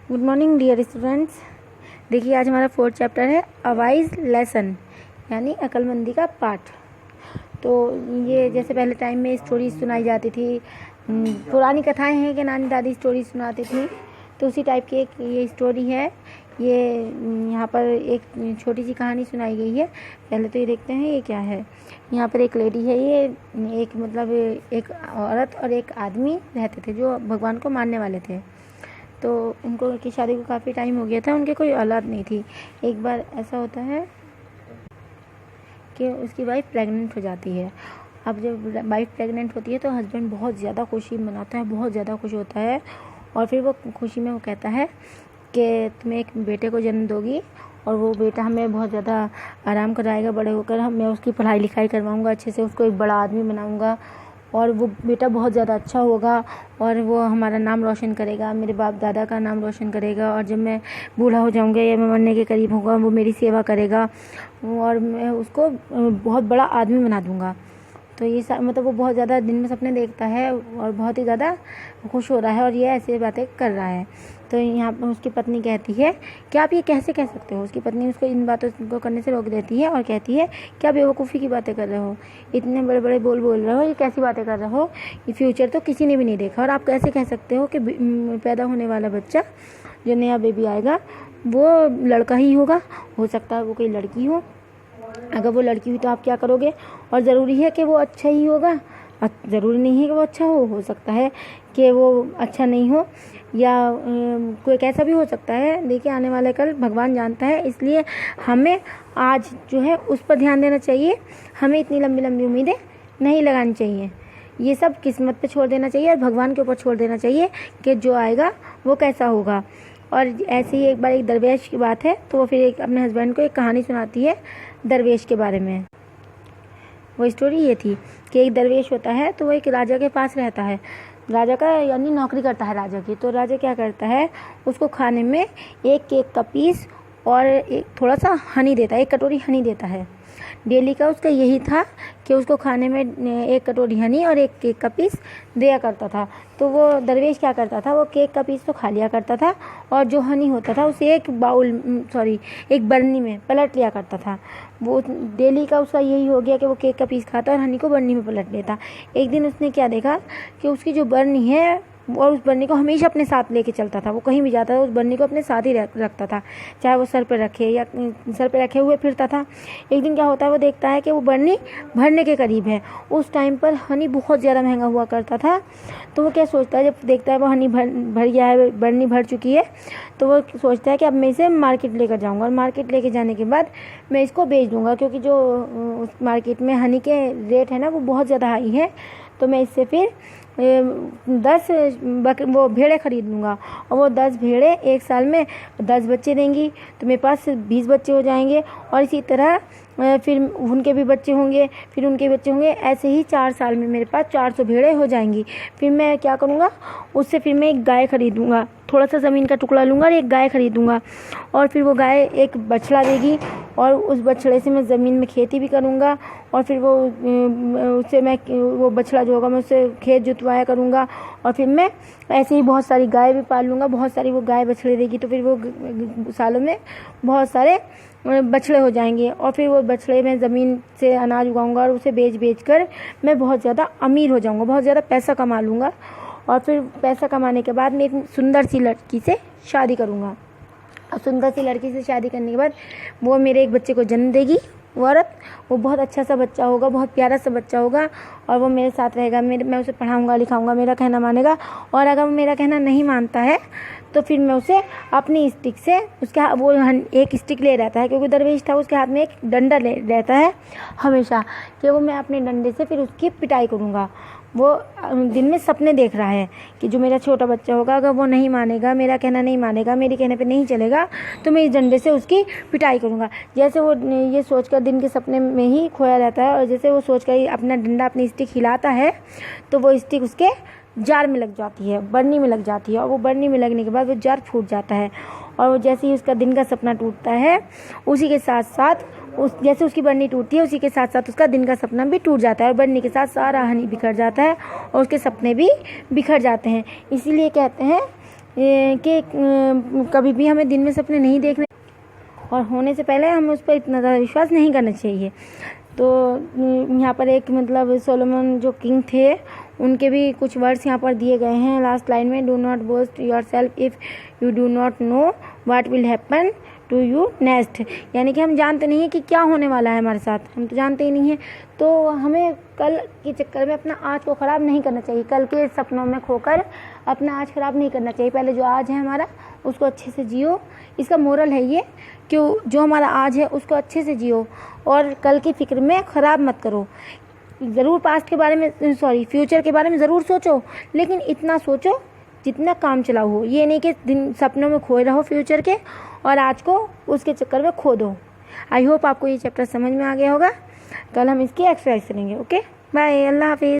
Good morning dear students. देखिए आज हमारा 4th चैप्टर है अ वाइज लेसन, यानी अक्लमंदी का पाठ। तो ये जैसे पहले टाइम में स्टोरी सुनाई जाती थी, पुरानी कथाएं हैं कि नानी दादी स्टोरी सुनाती थी, तो उसी टाइप की एक ये स्टोरी है। ये यहाँ पर एक छोटी सी कहानी सुनाई गई है। पहले तो ये देखते हैं ये क्या है। यहाँ पर एक लेडी है, ये एक औरत और एक आदमी रहते थे जो भगवान को मानने वाले थे। तो उनको की शादी को काफ़ी टाइम हो गया था, उनके कोई औलाद नहीं थी। एक बार ऐसा होता है कि उसकी वाइफ प्रेग्नेंट हो जाती है। अब जब वाइफ प्रेग्नेंट होती है तो हस्बैंड बहुत ज़्यादा खुशी मनाता है, बहुत ज़्यादा खुश होता है। और फिर वो खुशी में वो कहता है कि तुम एक बेटे को जन्म दोगी और वो बेटा हमें बहुत ज़्यादा आराम कराएगा, बड़े होकर मैं उसकी पढ़ाई लिखाई करवाऊँगा, अच्छे से उसको एक बड़ा आदमी बनाऊँगा और वो बेटा बहुत ज़्यादा अच्छा होगा और वो हमारा नाम रोशन करेगा, मेरे बाप दादा का नाम रोशन करेगा। और जब मैं बूढ़ा हो जाऊँगा या मैं मरने के करीब होगा वो मेरी सेवा करेगा और मैं उसको बहुत बड़ा आदमी बना दूँगा। तो ये मतलब वो बहुत ज़्यादा दिन में सपने देखता है और बहुत ही ज़्यादा खुश हो रहा है और ये ऐसी बातें कर रहा है। तो यहाँ पर उसकी पत्नी कहती है कि आप ये कैसे कह सकते हो। उसकी पत्नी उसको इन बातों को करने से रोक देती है और कहती है कि आप बेवकूफ़ी की बातें कर रहे हो, इतने बड़े बड़े बोल रहे हो, ये कैसी बातें कर रहे हो, ये फ्यूचर तो किसी ने भी नहीं देखा और आप कैसे कह सकते हो कि पैदा होने वाला बच्चा जो नया बेबी आएगा वो लड़का ही होगा, हो सकता है वो कोई लड़की हो। अगर वो लड़की हुई तो आप क्या करोगे। और ज़रूरी है कि वो अच्छा ही होगा, ज़रूरी नहीं है कि वो अच्छा हो सकता है कि वो अच्छा नहीं हो या कोई कैसा भी हो सकता है। देखिए आने वाले कल भगवान जानता है, इसलिए हमें आज जो है उस पर ध्यान देना चाहिए। हमें इतनी लंबी लंबी उम्मीदें नहीं लगानी चाहिए, ये सब किस्मत पे छोड़ देना चाहिए और भगवान के ऊपर छोड़ देना चाहिए कि जो आएगा वो कैसा होगा। और ऐसे ही एक बार एक दरवेश की बात है, तो वो फिर एक अपने हस्बैंड को एक कहानी सुनाती है दरवेश के बारे में। वो स्टोरी ये थी कि एक दरवेश होता है, तो वो एक राजा के पास रहता है, राजा का यानी नौकरी करता है राजा की। तो राजा क्या करता है, उसको खाने में एक केक का पीस और एक थोड़ा सा हनी देता है, एक कटोरी हनी देता है। डेली का उसका यही था कि उसको खाने में एक कटोरी हनी और एक केक का पीस दिया करता था। तो वो दरवेश क्या करता था, वो केक का पीस तो खा लिया करता था और जो हनी होता था उसे एक बरनी में पलट लिया करता था। वो डेली का उसका यही हो गया कि वो केक का पीस खाता और हनी को बरनी में पलट लेता। एक दिन उसने क्या देखा कि उसकी जो बरनी है और उस बरनी को हमेशा अपने साथ लेके चलता था। वो कहीं भी जाता था उस बरनी को अपने साथ ही रखता था, चाहे वो सर पे रखे या सर पे रखे हुए फिरता था। एक दिन क्या होता है, वो देखता है कि वो बरनी भरने के करीब है। उस टाइम पर हनी बहुत ज़्यादा महंगा हुआ करता था। तो वो क्या सोचता है, जब देखता है वो हनी भर गया है, बरनी भर चुकी है, तो वो सोचता है कि अब मैं इसे मार्केट लेकर जाऊँगा और मार्केट लेके जाने के बाद मैं इसको बेच दूँगा, क्योंकि जो उस मार्केट में हनी के रेट है ना वो बहुत ज़्यादा हाई है। तो मैं इससे फिर 10 वो भेड़ें खरीद लूँगा और वो 10 भेड़ें एक साल में 10 बच्चे देंगी, तो मेरे पास 20 बच्चे हो जाएंगे। और इसी तरह फिर उनके भी बच्चे होंगे, फिर उनके बच्चे होंगे, ऐसे ही 4 साल में मेरे पास 400 भेड़ें हो जाएंगी। फिर मैं क्या करूँगा, उससे फिर मैं एक गाय खरीदूँगा, थोड़ा सा ज़मीन का टुकड़ा लूँगा और एक गाय खरीदूँगा और फिर वो गाय एक बछड़ा देगी और उस बछड़े से मैं ज़मीन में खेती भी करूँगा और फिर उससे मैं वो बछड़ा जो होगा मैं उससे खेत जुतवाया करूँगा और फिर मैं ऐसे ही बहुत सारी गाय भी पाल लूँगा। बहुत सारी वो गाय बछड़े देगी तो फिर वो सालों में बहुत सारे बछड़े हो जाएंगे और फिर वो बछड़े में ज़मीन से अनाज उगाऊँगा और उसे बेच कर मैं बहुत ज़्यादा अमीर हो जाऊँगा, बहुत ज़्यादा पैसा कमा लूँगा। और फिर पैसा कमाने के बाद मैं एक सुंदर सी लड़की से शादी करूँगा और सुंदर सी लड़की से शादी करने के बाद वो मेरे एक बच्चे को जन्म देगी। वो औरत, वो बहुत अच्छा सा बच्चा होगा, बहुत प्यारा सा बच्चा होगा और वो मेरे साथ रहेगा, मैं उसे पढ़ाऊँगा लिखाऊँगा, मेरा कहना मानेगा। और अगर वो मेरा कहना नहीं मानता है तो फिर मैं उसे अपनी स्टिक से, वो एक स्टिक ले रहता है क्योंकि दरवेश था, उसके हाथ में एक डंडा ले रहता है हमेशा, कि वो मैं अपने डंडे से फिर उसकी पिटाई करूँगा। वो दिन में सपने देख रहा है कि जो मेरा छोटा बच्चा होगा अगर वो नहीं मानेगा, मेरा कहना नहीं मानेगा, मेरे कहने पे नहीं चलेगा, तो मैं इस डंडे से उसकी पिटाई करूँगा। जैसे वो ये सोचकर दिन के सपने में ही खोया रहता है और जैसे वो सोचकर अपना डंडा अपनी स्टिक हिलाता है तो वो स्टिक उसके जार में लग जाती है, बरनी में लग जाती है और वो बरनी में लगने के बाद वो जार फूट जाता है। और वो जैसे ही उसका दिन का सपना टूटता है उसी के साथ साथ जैसे उसकी बरनी टूटती है उसी के साथ साथ उसका दिन का सपना भी टूट जाता है और बरनी के साथ सारा हनी बिखर जाता है और उसके सपने भी बिखर जाते हैं। इसीलिए कहते हैं कि कभी भी हमें दिन में सपने नहीं देखने और होने से पहले हमें उस पर इतना ज़्यादा विश्वास नहीं करना चाहिए। तो यहाँ पर एक मतलब सोलोमन जो किंग थे उनके भी कुछ वर्ड्स यहाँ पर दिए गए हैं लास्ट लाइन में। Do not boast yourself if you do not know what will happen to you next, यानी कि हम जानते नहीं हैं कि क्या होने वाला है हमारे साथ, हम तो जानते ही नहीं हैं। तो हमें कल के चक्कर में अपना आज को ख़राब नहीं करना चाहिए, कल के सपनों में खोकर अपना आज ख़राब नहीं करना चाहिए। पहले जो आज है हमारा उसको अच्छे से जियो। इसका मोरल है ये कि जो हमारा आज है उसको अच्छे से जियो और कल की फ़िक्र में ख़राब मत करो। ज़रूर पास्ट के बारे में फ्यूचर के बारे में ज़रूर सोचो, लेकिन इतना सोचो जितना काम चलाओ हो। ये नहीं कि दिन सपनों में खोए रहो फ्यूचर के और आज को उसके चक्कर में खो दो। आई होप आपको ये चैप्टर समझ में आ गया होगा। कल हम इसकी एक्सरसाइज करेंगे। ओके बाय, अल्लाह हाफिज़।